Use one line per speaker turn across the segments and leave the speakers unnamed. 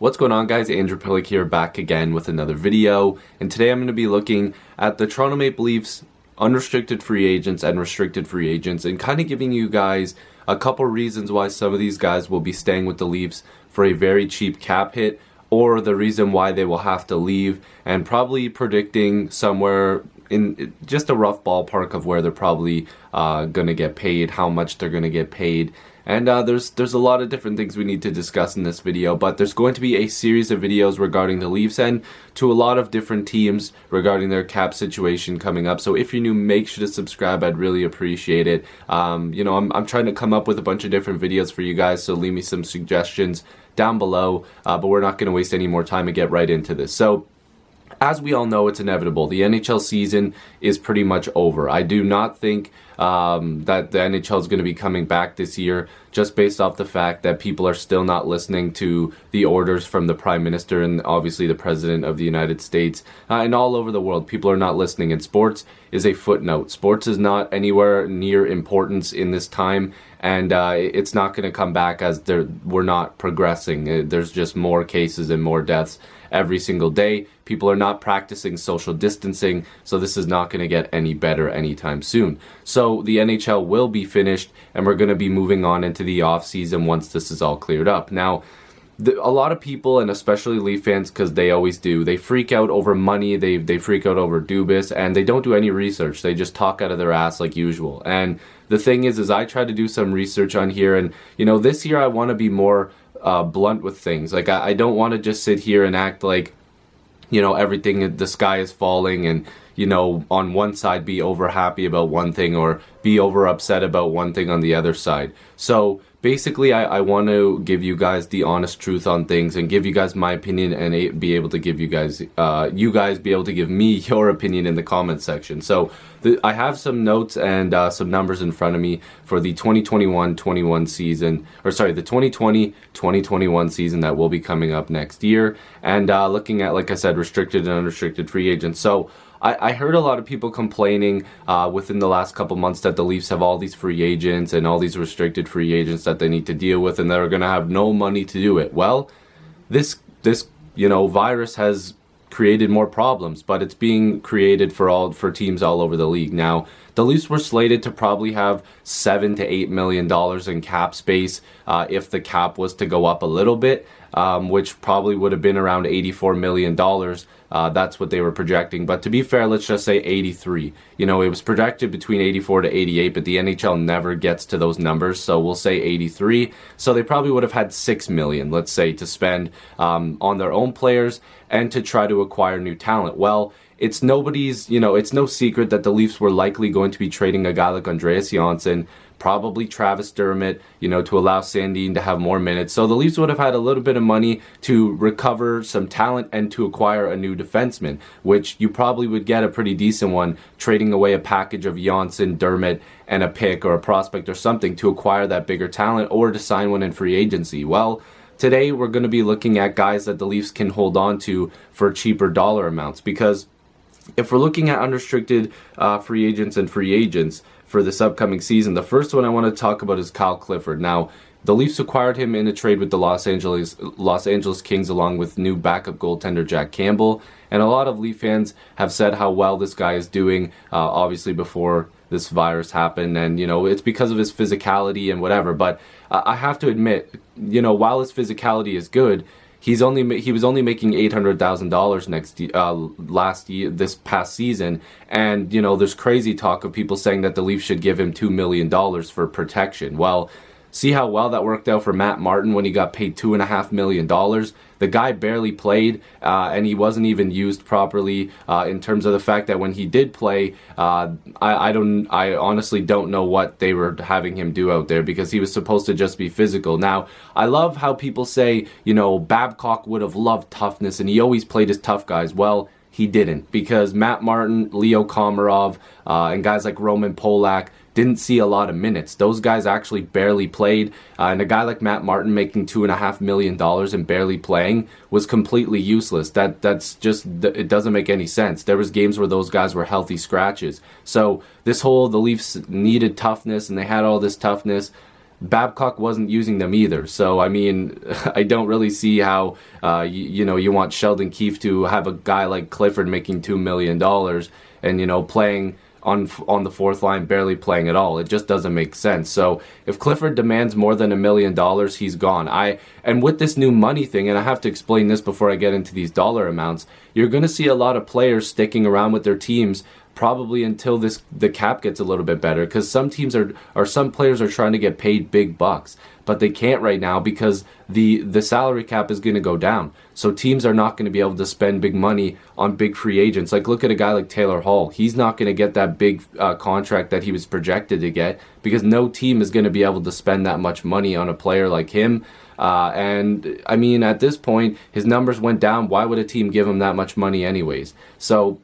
What's going on, guys? Andrew Piluk here, back again with another video, and today I'm going to be looking at the Toronto Maple Leafs unrestricted free agents and restricted free agents, and kind of giving you guys a couple reasons why some of these guys will be staying with the Leafs for a very cheap cap hit, or the reason why they will have to leave, and probably predicting somewhere in just a rough ballpark of where they're probably going to get paid, how much they're going to get paid. And there's a lot of different things we need to discuss in this video, but there's going to be a series of videos regarding the Leafs and to a lot of different teams regarding their cap situation coming up. So if you're new, make sure to subscribe. I'd really appreciate it. I'm trying to come up with a bunch of different videos for you guys, so leave me some suggestions down below, but we're not going to waste any more time and get right into this. So, as we all know, it's inevitable. The NHL season is pretty much over. I do not think that the NHL is going to be coming back this year, just based off the fact that people are still not listening to the orders from the Prime Minister and obviously the President of the United States, and all over the world. People are not listening, and sports is a footnote. Sports is not anywhere near importance in this time, and it's not going to come back as we're not progressing. There's just more cases and more deaths every single day. People are not practicing social distancing, so this is not going to get any better anytime soon. So the NHL will be finished, and we're going to be moving on into the off season once this is all cleared up. Now, a lot of people, and especially Leaf fans, because they always do, they freak out over money, they freak out over Dubas, and they don't do any research. They just talk out of their ass like usual. And the thing is I try to do some research on here, and this year I want to be more blunt with things. Like, I don't want to just sit here and act like everything, the sky is falling, and on one side be over happy about one thing or be over upset about one thing on the other side. So basically, I want to give you guys the honest truth on things and give you guys my opinion, and be able to give you guys be able to give me your opinion in the comment section. So I have some notes and some numbers in front of me for the 2021-21 season, or sorry, the 2020-2021 season that will be coming up next year, and looking at, like I said, restricted and unrestricted free agents. So I heard a lot of people complaining within the last couple months that the Leafs have all these free agents and all these restricted free agents that they need to deal with, and they're going to have no money to do it. Well, this virus has created more problems, but it's being created for teams all over the league. Now, the Leafs were slated to probably have $7 to $8 million in cap space if the cap was to go up a little bit, which probably would have been around $84 million. That's what they were projecting. But to be fair, let's just say 83. It was projected between 84 to 88, but the NHL never gets to those numbers, so we'll say 83. So they probably would have had $6 million, let's say, to spend on their own players and to try to acquire new talent. Well, it's it's no secret that the Leafs were likely going to be trading a guy like Andreas Johnsson, probably Travis Dermott, to allow Sandin to have more minutes. So the Leafs would have had a little bit of money to recover some talent and to acquire a new defenseman, which you probably would get a pretty decent one, trading away a package of Johnsson, Dermott, and a pick or a prospect or something to acquire that bigger talent, or to sign one in free agency. Well, today we're going to be looking at guys that the Leafs can hold on to for cheaper dollar amounts, because if we're looking at unrestricted free agents and free agents for this upcoming season, the first one I want to talk about is Kyle Clifford. Now, the Leafs acquired him in a trade with the Los Angeles Kings, along with new backup goaltender Jack Campbell, and a lot of Leaf fans have said how well this guy is doing, obviously before this virus happened, and it's because of his physicality and whatever. But I have to admit, while his physicality is good, he was only making $800,000 this past season, and there's crazy talk of people saying that the Leafs should give him $2 million for protection. Well, see how well that worked out for Matt Martin when he got paid $2.5 million. The guy barely played, and he wasn't even used properly in terms of the fact that when he did play, I honestly don't know what they were having him do out there, because he was supposed to just be physical. Now, I love how people say, Babcock would have loved toughness and he always played his tough guys. Well, he didn't, because Matt Martin, Leo Komarov, and guys like Roman Polak didn't see a lot of minutes. Those guys actually barely played, and a guy like Matt Martin making $2.5 million and barely playing was completely useless. That's just, it doesn't make any sense. There was games where those guys were healthy scratches. So the Leafs needed toughness, and they had all this toughness. Babcock wasn't using them either. So, I mean, I don't really see how, you want Sheldon Keefe to have a guy like Clifford making $2 million and, playing on the fourth line, barely playing at all. It just doesn't make sense. So if Clifford demands more than $1 million, he's gone. And with this new money thing, and I have to explain this before I get into these dollar amounts, you're going to see a lot of players sticking around with their teams probably until the cap gets a little bit better, because some teams or some players are trying to get paid big bucks, but they can't right now because the salary cap is going to go down. So teams are not going to be able to spend big money on big free agents. Like, look at a guy like Taylor Hall. He's not going to get that big contract that he was projected to get, because no team is going to be able to spend that much money on a player like him. And I mean, at this point, his numbers went down. Why would a team give him that much money anyways? So,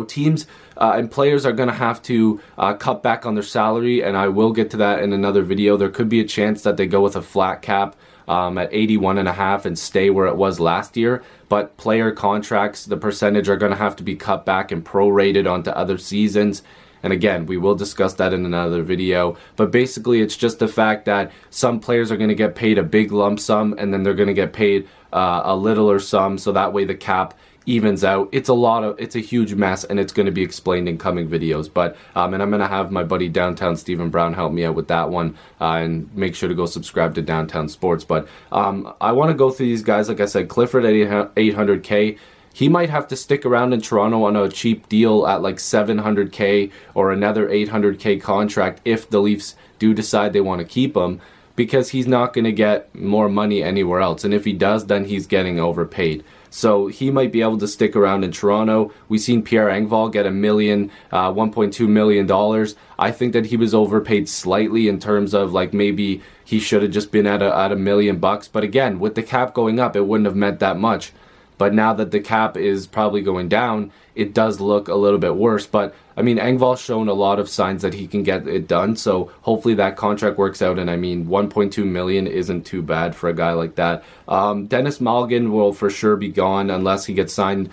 teams and players are going to have to cut back on their salary, and I will get to that in another video. There could be a chance that they go with a flat cap at 81.5 and stay where it was last year, but player contracts, the percentage are going to have to be cut back and prorated onto other seasons. And again, we will discuss that in another video. But basically, it's just the fact that some players are going to get paid a big lump sum, and then they're going to get paid a littler sum, so that way the cap evens out. It's a huge mess, and it's going to be explained in coming videos. But and I'm going to have my buddy Downtown Stephen Brown help me out with that one, and make sure to go subscribe to Downtown Sports. But I want to go through these guys. Like I said, Clifford at $800K. He might have to stick around in Toronto on a cheap deal at like $700K or another $800K contract if the Leafs do decide they want to keep him, because he's not going to get more money anywhere else. And if he does, then he's getting overpaid. So he might be able to stick around in Toronto. We've seen Pierre Engvall get $1.2 million. I think that he was overpaid slightly in terms of, like, maybe he should have just been at $1 million. But again, with the cap going up, it wouldn't have meant that much. But now that the cap is probably going down, it does look a little bit worse. But I mean, Engvall's shown a lot of signs that he can get it done. So hopefully that contract works out. And I mean, $1.2 million isn't too bad for a guy like that. Dennis Malgin will for sure be gone unless he gets assigned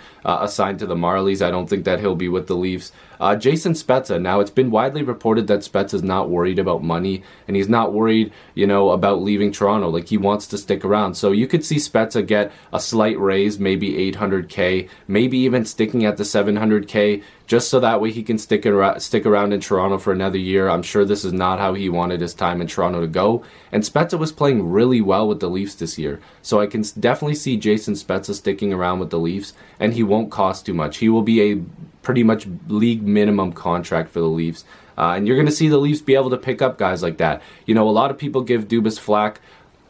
to the Marlies. I don't think that he'll be with the Leafs. Jason Spezza. Now, it's been widely reported that Spezza's not worried about money, and he's not worried, about leaving Toronto. Like, he wants to stick around. So you could see Spezza get a slight raise, maybe $800K, maybe even sticking at the $700K, just so that way he can stick around in Toronto for another year. I'm sure this is not how he wanted his time in Toronto to go. And Spezza was playing really well with the Leafs this year. So I can definitely see Jason Spezza sticking around with the Leafs, and he won't cost too much. He will be a pretty much league minimum contract for the Leafs. And you're going to see the Leafs be able to pick up guys like that. A lot of people give Dubas flack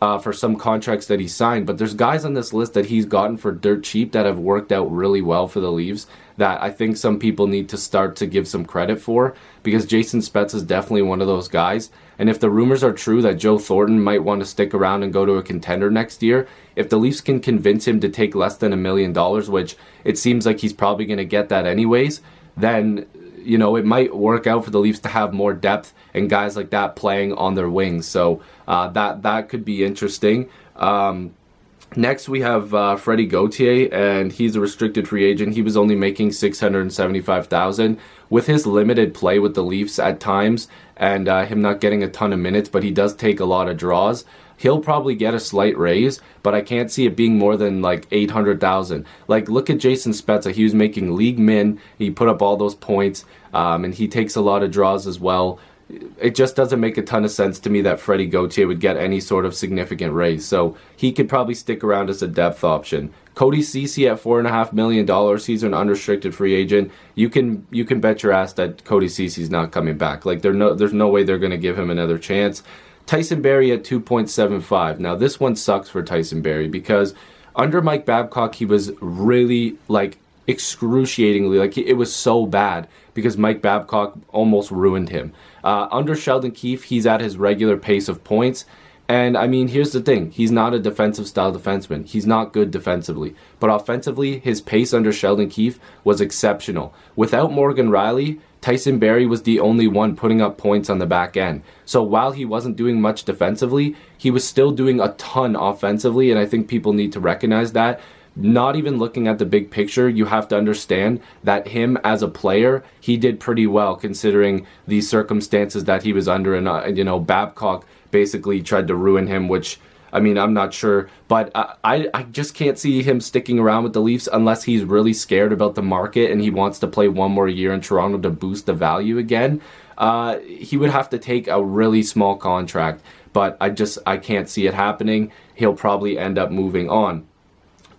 for some contracts that he signed, but there's guys on this list that he's gotten for dirt cheap that have worked out really well for the Leafs that I think some people need to start to give some credit for, because Jason Spezza is definitely one of those guys. And if the rumors are true that Joe Thornton might want to stick around and go to a contender next year, if the Leafs can convince him to take less than $1 million, which it seems like he's probably going to get that anyways, then it might work out for the Leafs to have more depth and guys like that playing on their wings. So that could be interesting. Next, we have Freddie Gauthier, and he's a restricted free agent. He was only making $675,000. With his limited play with the Leafs at times, and him not getting a ton of minutes, but he does take a lot of draws, he'll probably get a slight raise, but I can't see it being more than like $800,000. Like, look at Jason Spezza. He was making league min. He put up all those points, and he takes a lot of draws as well. It just doesn't make a ton of sense to me that Freddie Gauthier would get any sort of significant raise. So he could probably stick around as a depth option. Cody Ceci at $4.5 million. He's an unrestricted free agent. You can bet your ass that Cody Ceci's not coming back. Like, there's no way they're going to give him another chance. Tyson Barrie at 2.75. Now, this one sucks for Tyson Barrie, because under Mike Babcock, he was really, excruciatingly, it was so bad, because Mike Babcock almost ruined him. Under Sheldon Keefe, he's at his regular pace of points. And, I mean, here's the thing. He's not a defensive-style defenseman. He's not good defensively. But offensively, his pace under Sheldon Keefe was exceptional. Without Morgan Rielly, Tyson Barrie was the only one putting up points on the back end. So while he wasn't doing much defensively, he was still doing a ton offensively, and I think people need to recognize that. Not even looking at the big picture, you have to understand that him as a player, he did pretty well considering the circumstances that he was under. And, Babcock basically tried to ruin him, which, I mean, I'm not sure, but I just can't see him sticking around with the Leafs unless he's really scared about the market and he wants to play one more year in Toronto to boost the value again. He would have to take a really small contract, but I can't see it happening. He'll probably end up moving on.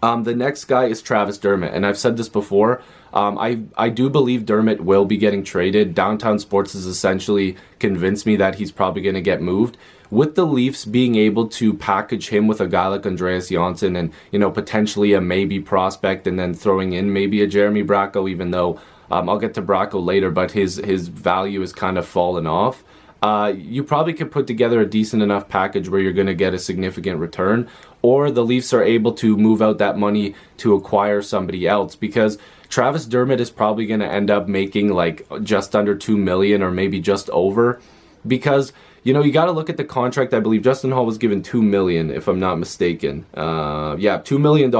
The next guy is Travis Dermott, and I've said this before. I do believe Dermott will be getting traded. Downtown Sports has essentially convinced me that he's probably going to get moved. With the Leafs being able to package him with a guy like Andreas Johnsson and, you know, potentially a maybe prospect, and then throwing in maybe a Jeremy Bracco, even though I'll get to Bracco later, but his value has kind of fallen off. You probably could put together a decent enough package where you're going to get a significant return, or the Leafs are able to move out that money to acquire somebody else, because Travis Dermott is probably going to end up making like just under $2 million or maybe just over, because, you know, you got to look at the contract. I believe Justin Hall was given $2 million, if I'm not mistaken. Yeah, $2 million.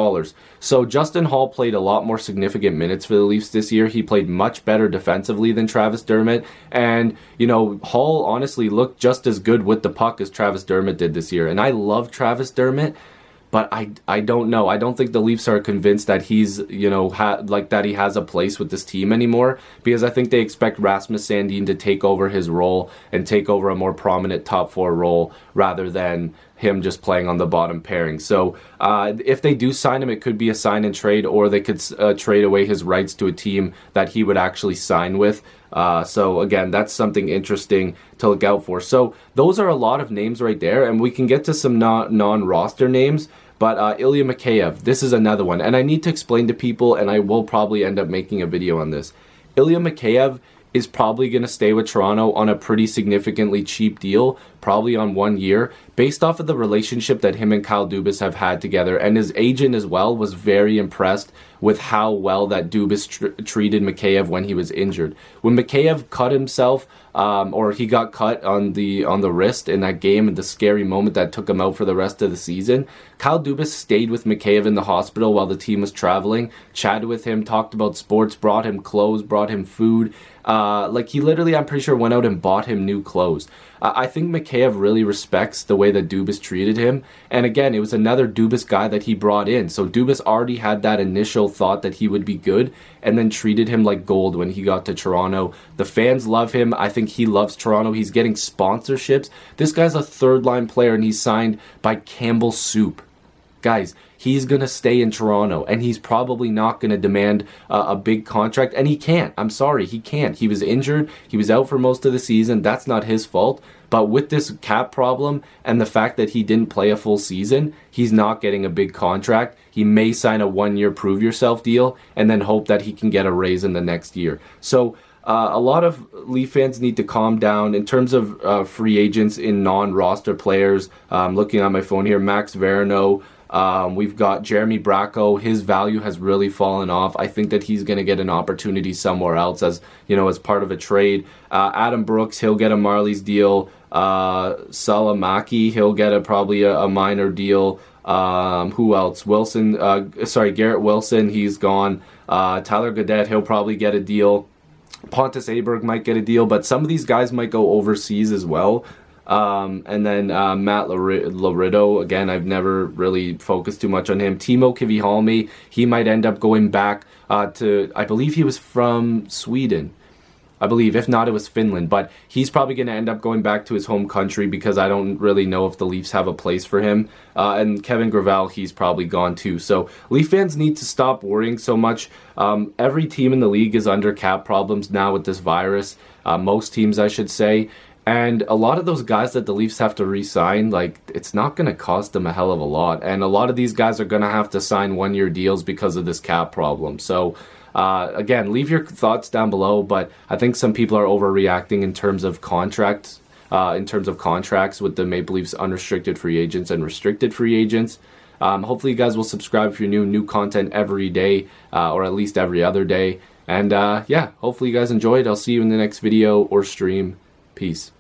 So Justin Hall played a lot more significant minutes for the Leafs this year. He played much better defensively than Travis Dermott. And, you know, Hall honestly looked just as good with the puck as Travis Dermott did this year. And I love Travis Dermott, but I don't know. I don't think the Leafs are convinced that he's, you know, that he has a place with this team anymore, because I think they expect Rasmus Sandin to take over his role and take over a more prominent top four role rather than him just playing on the bottom pairing. So if they do sign him, it could be a sign and trade, or they could trade away his rights to a team that he would actually sign with. So again, that's something interesting to look out for. So those are a lot of names right there, and we can get to some non-roster names. But Ilya Mikheyev, this is another one, and I need to explain to people, and I will probably end up making a video on this. Ilya Mikheyev is probably going to stay with Toronto on a pretty significantly cheap deal, probably on 1 year, based off of the relationship that him and Kyle Dubas have had together. And his agent as well was very impressed with how well that Dubas treated Mikheyev when he was injured. When Mikheyev cut himself, or he got cut on the wrist in that game, and the scary moment that took him out for the rest of the season, Kyle Dubas stayed with Mikheyev in the hospital while the team was traveling, chatted with him, talked about sports, brought him clothes, brought him food. Like, he literally, I'm pretty sure, went out and bought him new clothes. I think Mikheyev really respects the way that Dubas treated him. And again, it was another Dubas guy that he brought in. So Dubas already had that initial thought that he would be good, and then treated him like gold when he got to Toronto. The fans love him. I think he loves Toronto. He's getting sponsorships. This guy's a third-line player, and he's signed by Campbell Soup. Guys, he's going to stay in Toronto, and he's probably not going to demand a big contract, and he can't. I'm sorry, he can't. He was injured. He was out for most of the season. That's not his fault. But with this cap problem and the fact that he didn't play a full season, he's not getting a big contract. He may sign a 1-year prove-yourself deal and then hope that he can get a raise in the next year. So a lot of Leaf fans need to calm down. In terms of free agents in non-roster players, looking on my phone here, Max Verno, we've got Jeremy Bracco. His value has really fallen off. I think that he's going to get an opportunity somewhere else, as you know, as part of a trade. Adam Brooks, he'll get a Marlies deal. Salamaki, he'll get probably a minor deal. Who else? Garrett Wilson, he's gone. Tyler Gaudette, he'll probably get a deal. Pontus Aberg might get a deal, but some of these guys might go overseas as well. And then Matt Laredo, again, I've never really focused too much on him. Timo Kivihalme, he might end up going back to, I believe he was from Sweden. I believe, if not, it was Finland. But he's probably going to end up going back to his home country, because I don't really know if the Leafs have a place for him. And Kevin Gravel, he's probably gone too. So Leaf fans need to stop worrying so much. Every team in the league is under cap problems now with this virus. Most teams, I should say. And a lot of those guys that the Leafs have to re-sign, like, it's not going to cost them a hell of a lot. And a lot of these guys are going to have to sign 1-year deals because of this cap problem. So, again, leave your thoughts down below. But I think some people are overreacting in terms of contracts, with the Maple Leafs unrestricted free agents and restricted free agents. Hopefully you guys will subscribe if you're new content every day, or at least every other day. And yeah, hopefully you guys enjoyed. I'll see you in the next video or stream. Peace.